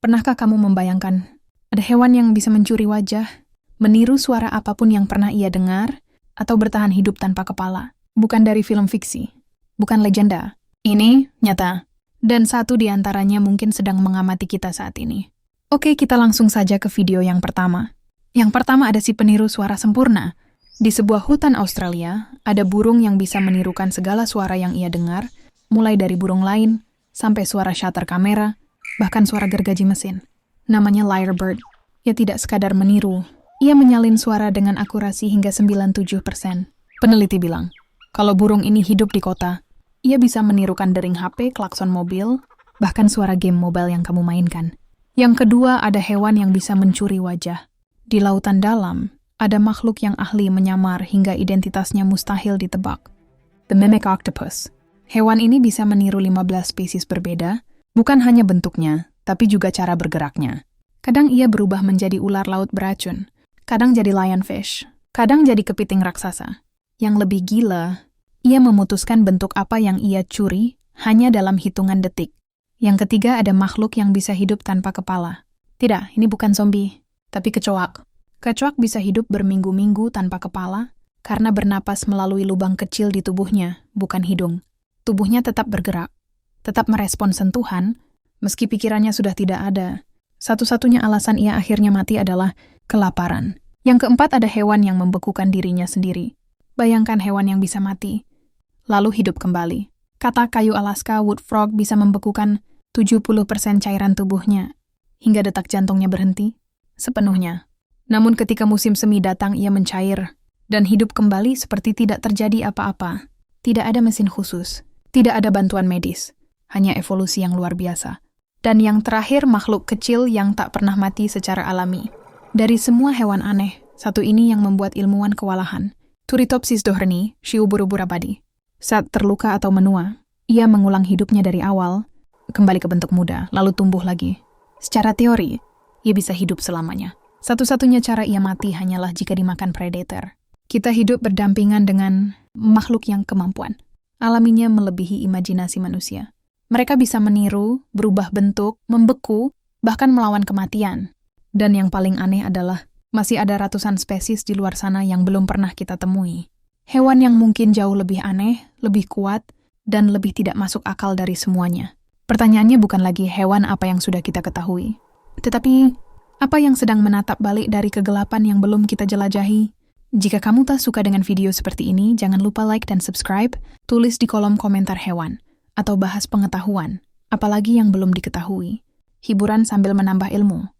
Pernahkah kamu membayangkan ada hewan yang bisa mencuri wajah, meniru suara apapun yang pernah ia dengar, atau bertahan hidup tanpa kepala? Bukan dari film fiksi, bukan legenda. Ini nyata. Dan satu di antaranya mungkin sedang mengamati kita saat ini. Oke, kita langsung saja ke video yang pertama. Yang pertama ada si peniru suara sempurna. Di sebuah hutan Australia, ada burung yang bisa menirukan segala suara yang ia dengar, mulai dari burung lain, sampai suara shutter kamera, bahkan suara gergaji mesin. Namanya lyrebird. Ia tidak sekadar meniru, ia menyalin suara dengan akurasi hingga 97%. Peneliti bilang, kalau burung ini hidup di kota, ia bisa menirukan dering HP, klakson mobil, bahkan suara game mobile yang kamu mainkan. Yang kedua, ada hewan yang bisa mencuri wajah. Di lautan dalam, ada makhluk yang ahli menyamar hingga identitasnya mustahil ditebak. The mimic octopus. Hewan ini bisa meniru 15 spesies berbeda, bukan hanya bentuknya, tapi juga cara bergeraknya. Kadang ia berubah menjadi ular laut beracun, kadang jadi lionfish, kadang jadi kepiting raksasa. Yang lebih gila, ia memutuskan bentuk apa yang ia curi hanya dalam hitungan detik. Yang ketiga ada makhluk yang bisa hidup tanpa kepala. Tidak, ini bukan zombie, tapi kecoak. Kecoak bisa hidup berminggu-minggu tanpa kepala karena bernapas melalui lubang kecil di tubuhnya, bukan hidung. Tubuhnya tetap bergerak, tetap merespon sentuhan, meski pikirannya sudah tidak ada. Satu-satunya alasan ia akhirnya mati adalah kelaparan. Yang keempat ada hewan yang membekukan dirinya sendiri. Bayangkan hewan yang bisa mati, lalu hidup kembali. Katak kayu Alaska wood frog bisa membekukan 70% cairan tubuhnya, hingga detak jantungnya berhenti sepenuhnya. Namun ketika musim semi datang ia mencair, dan hidup kembali seperti tidak terjadi apa-apa. Tidak ada mesin khusus, tidak ada bantuan medis, hanya evolusi yang luar biasa. Dan yang terakhir makhluk kecil yang tak pernah mati secara alami. Dari semua hewan aneh, satu ini yang membuat ilmuwan kewalahan. Turritopsis dohreni, si ubur-ubur abadi. Saat terluka atau menua, ia mengulang hidupnya dari awal, kembali ke bentuk muda, lalu tumbuh lagi. Secara teori, ia bisa hidup selamanya. Satu-satunya cara ia mati hanyalah jika dimakan predator. Kita hidup berdampingan dengan makhluk yang kemampuan alaminya melebihi imajinasi manusia. Mereka bisa meniru, berubah bentuk, membeku, bahkan melawan kematian. Dan yang paling aneh adalah, masih ada ratusan spesies di luar sana yang belum pernah kita temui. Hewan yang mungkin jauh lebih aneh, lebih kuat, dan lebih tidak masuk akal dari semuanya. Pertanyaannya bukan lagi hewan apa yang sudah kita ketahui, tetapi apa yang sedang menatap balik dari kegelapan yang belum kita jelajahi. Jika kamu tak suka dengan video seperti ini, jangan lupa like dan subscribe, tulis di kolom komentar hewan, atau bahas pengetahuan, apalagi yang belum diketahui. Hiburan sambil menambah ilmu.